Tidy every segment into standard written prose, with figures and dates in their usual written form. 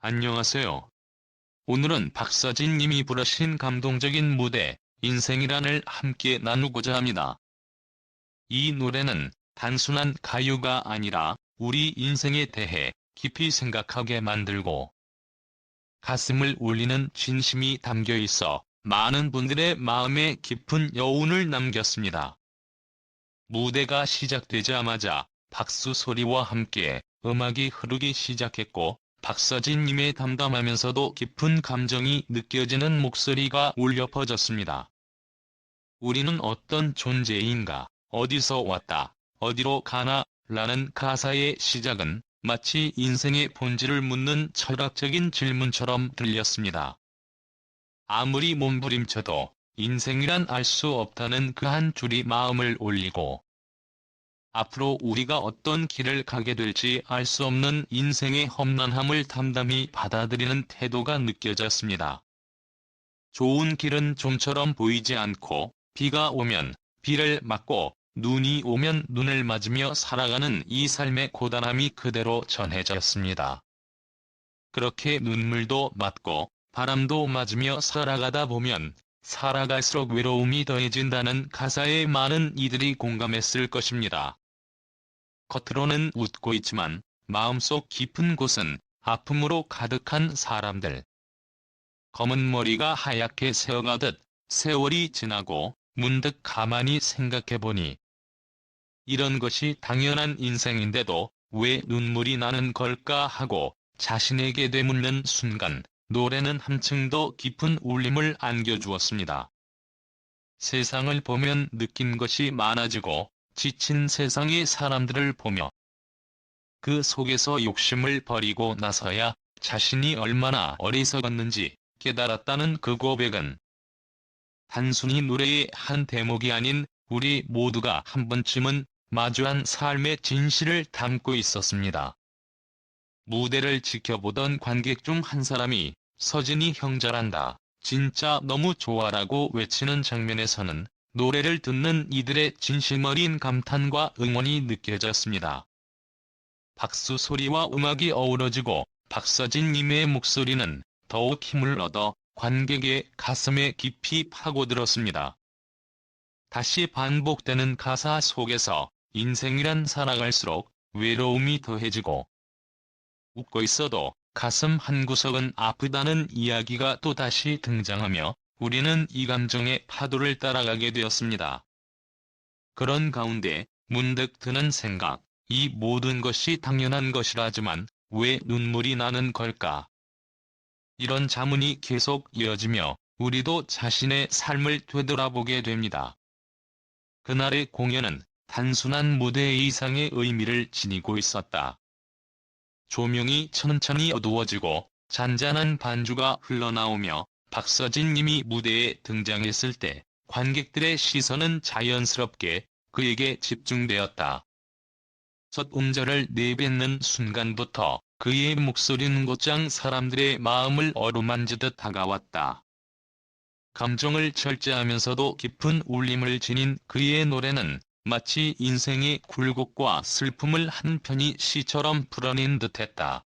안녕하세요. 오늘은 박서진 님이 부르신 감동적인 무대, 인생이란을 함께 나누고자 합니다. 이 노래는 단순한 가요가 아니라 우리 인생에 대해 깊이 생각하게 만들고 가슴을 울리는 진심이 담겨 있어 많은 분들의 마음에 깊은 여운을 남겼습니다. 무대가 시작되자마자 박수 소리와 함께 음악이 흐르기 시작했고, 박서진님의 담담하면서도 깊은 감정이 느껴지는 목소리가 울려 퍼졌습니다. 우리는 어떤 존재인가, 어디서 왔다, 어디로 가나, 라는 가사의 시작은 마치 인생의 본질을 묻는 철학적인 질문처럼 들렸습니다. 아무리 몸부림쳐도 인생이란 알 수 없다는 그 한 줄이 마음을 울리고, 앞으로 우리가 어떤 길을 가게 될지 알 수 없는 인생의 험난함을 담담히 받아들이는 태도가 느껴졌습니다. 좋은 길은 좀처럼 보이지 않고, 비가 오면 비를 맞고 눈이 오면 눈을 맞으며 살아가는 이 삶의 고단함이 그대로 전해졌습니다. 그렇게 눈물도 맞고 바람도 맞으며 살아가다 보면 살아갈수록 외로움이 더해진다는 가사에 많은 이들이 공감했을 것입니다. 겉으로는 웃고 있지만 마음속 깊은 곳은 아픔으로 가득한 사람들. 검은 머리가 하얗게 새어가듯 세월이 지나고 문득 가만히 생각해보니 이런 것이 당연한 인생인데도 왜 눈물이 나는 걸까 하고 자신에게 되묻는 순간, 노래는 한층 더 깊은 울림을 안겨주었습니다. 세상을 보면 느낀 것이 많아지고 지친 세상의 사람들을 보며 그 속에서 욕심을 버리고 나서야 자신이 얼마나 어리석었는지 깨달았다는 그 고백은 단순히 노래의 한 대목이 아닌 우리 모두가 한 번쯤은 마주한 삶의 진실을 담고 있었습니다. 무대를 지켜보던 관객 중 한 사람이 "서진이 형 잘한다. 진짜 너무 좋아라고 외치는 장면에서는 노래를 듣는 이들의 진심 어린 감탄과 응원이 느껴졌습니다. 박수 소리와 음악이 어우러지고 박서진 님의 목소리는 더욱 힘을 얻어 관객의 가슴에 깊이 파고들었습니다. 다시 반복되는 가사 속에서 인생이란 살아갈수록 외로움이 더해지고 웃고 있어도 가슴 한구석은 아프다는 이야기가 또다시 등장하며 우리는 이 감정의 파도를 따라가게 되었습니다. 그런 가운데 문득 드는 생각, 이 모든 것이 당연한 것이라지만 왜 눈물이 나는 걸까? 이런 자문이 계속 이어지며 우리도 자신의 삶을 되돌아보게 됩니다. 그날의 공연은 단순한 무대 이상의 의미를 지니고 있었다. 조명이 천천히 어두워지고 잔잔한 반주가 흘러나오며 박서진 님이 무대에 등장했을 때 관객들의 시선은 자연스럽게 그에게 집중되었다. 첫 음절을 내뱉는 순간부터 그의 목소리는 곧장 사람들의 마음을 어루만지듯 다가왔다. 감정을 절제하면서도 깊은 울림을 지닌 그의 노래는 마치 인생의 굴곡과 슬픔을 한 편의 시처럼 풀어낸 듯했다.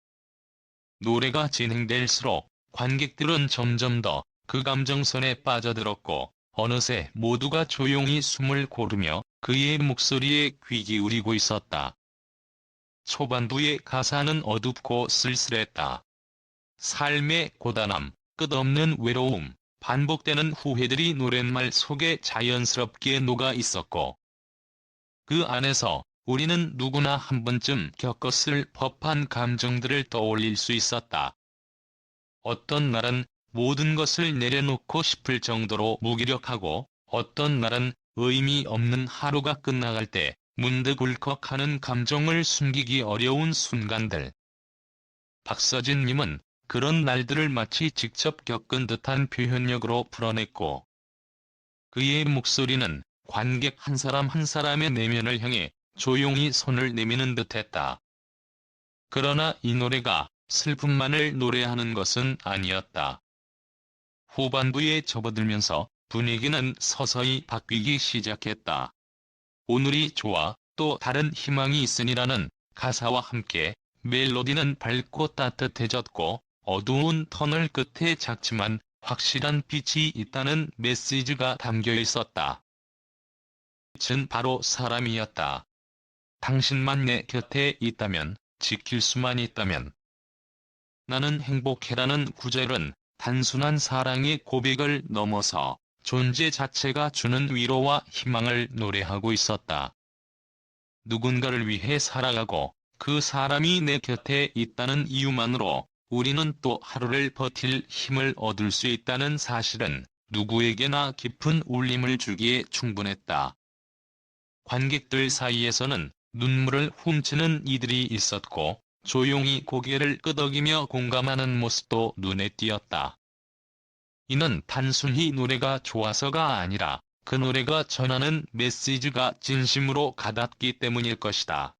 노래가 진행될수록 관객들은 점점 더 그 감정선에 빠져들었고 어느새 모두가 조용히 숨을 고르며 그의 목소리에 귀 기울이고 있었다. 초반부의 가사는 어둡고 쓸쓸했다. 삶의 고단함, 끝없는 외로움, 반복되는 후회들이 노랫말 속에 자연스럽게 녹아 있었고 그 안에서 우리는 누구나 한 번쯤 겪었을 법한 감정들을 떠올릴 수 있었다. 어떤 날은 모든 것을 내려놓고 싶을 정도로 무기력하고 어떤 날은 의미 없는 하루가 끝나갈 때 문득 울컥하는 감정을 숨기기 어려운 순간들. 박서진 님은 그런 날들을 마치 직접 겪은 듯한 표현력으로 풀어냈고 그의 목소리는 관객 한 사람 한 사람의 내면을 향해 조용히 손을 내미는 듯했다. 그러나 이 노래가 슬픔만을 노래하는 것은 아니었다. 후반부에 접어들면서 분위기는 서서히 바뀌기 시작했다. 오늘이 좋아, 또 다른 희망이 있으니라는 가사와 함께 멜로디는 밝고 따뜻해졌고 어두운 터널 끝에 작지만 확실한 빛이 있다는 메시지가 담겨 있었다. 빛은 바로 사람이었다. 당신만 내 곁에 있다면, 지킬 수만 있다면. 나는 행복해라는 구절은 단순한 사랑의 고백을 넘어서 존재 자체가 주는 위로와 희망을 노래하고 있었다. 누군가를 위해 살아가고 그 사람이 내 곁에 있다는 이유만으로 우리는 또 하루를 버틸 힘을 얻을 수 있다는 사실은 누구에게나 깊은 울림을 주기에 충분했다. 관객들 사이에서는 눈물을 훔치는 이들이 있었고 조용히 고개를 끄덕이며 공감하는 모습도 눈에 띄었다. 이는 단순히 노래가 좋아서가 아니라 그 노래가 전하는 메시지가 진심으로 가닿기 때문일 것이다.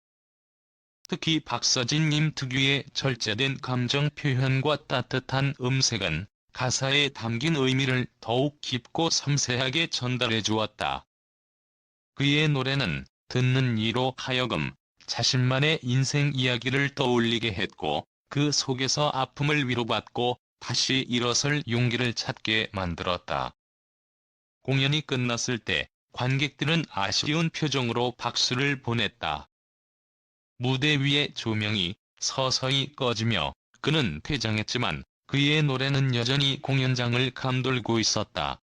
특히 박서진님 특유의 절제된 감정 표현과 따뜻한 음색은 가사에 담긴 의미를 더욱 깊고 섬세하게 전달해 주었다. 그의 노래는 듣는 이로 하여금 자신만의 인생 이야기를 떠올리게 했고 그 속에서 아픔을 위로받고 다시 일어설 용기를 찾게 만들었다. 공연이 끝났을 때 관객들은 아쉬운 표정으로 박수를 보냈다. 무대 위의 조명이 서서히 꺼지며 그는 퇴장했지만 그의 노래는 여전히 공연장을 감돌고 있었다.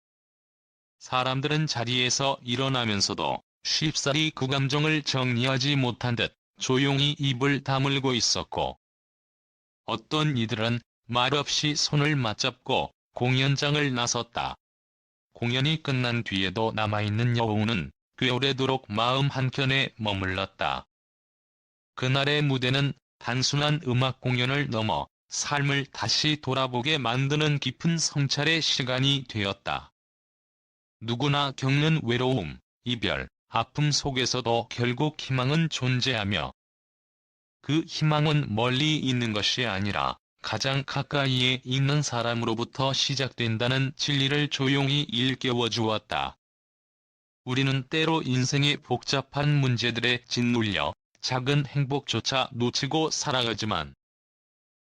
사람들은 자리에서 일어나면서도 쉽사리 그 감정을 정리하지 못한 듯 조용히 입을 다물고 있었고, 어떤 이들은 말없이 손을 맞잡고 공연장을 나섰다. 공연이 끝난 뒤에도 남아있는 여우는 꽤 오래도록 마음 한켠에 머물렀다. 그날의 무대는 단순한 음악 공연을 넘어 삶을 다시 돌아보게 만드는 깊은 성찰의 시간이 되었다. 누구나 겪는 외로움, 이별, 아픔 속에서도 결국 희망은 존재하며 그 희망은 멀리 있는 것이 아니라 가장 가까이에 있는 사람으로부터 시작된다는 진리를 조용히 일깨워 주었다. 우리는 때로 인생의 복잡한 문제들에 짓눌려 작은 행복조차 놓치고 살아가지만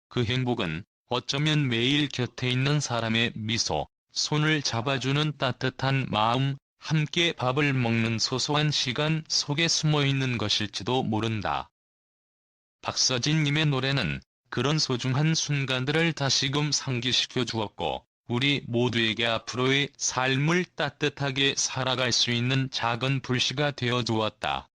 그 행복은 어쩌면 매일 곁에 있는 사람의 미소, 손을 잡아주는 따뜻한 마음, 함께 밥을 먹는 소소한 시간 속에 숨어있는 것일지도 모른다. 박서진님의 노래는 그런 소중한 순간들을 다시금 상기시켜 주었고 우리 모두에게 앞으로의 삶을 따뜻하게 살아갈 수 있는 작은 불씨가 되어 주었다.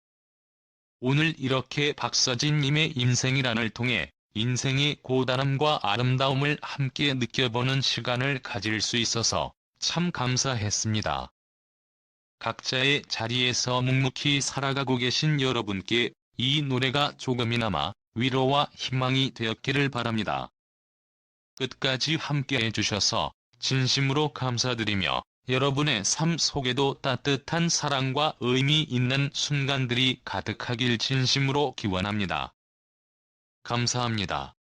오늘 이렇게 박서진님의 인생이란을 통해 인생의 고단함과 아름다움을 함께 느껴보는 시간을 가질 수 있어서 참 감사했습니다. 각자의 자리에서 묵묵히 살아가고 계신 여러분께 이 노래가 조금이나마 위로와 희망이 되었기를 바랍니다. 끝까지 함께 해주셔서 진심으로 감사드리며 여러분의 삶 속에도 따뜻한 사랑과 의미 있는 순간들이 가득하길 진심으로 기원합니다. 감사합니다.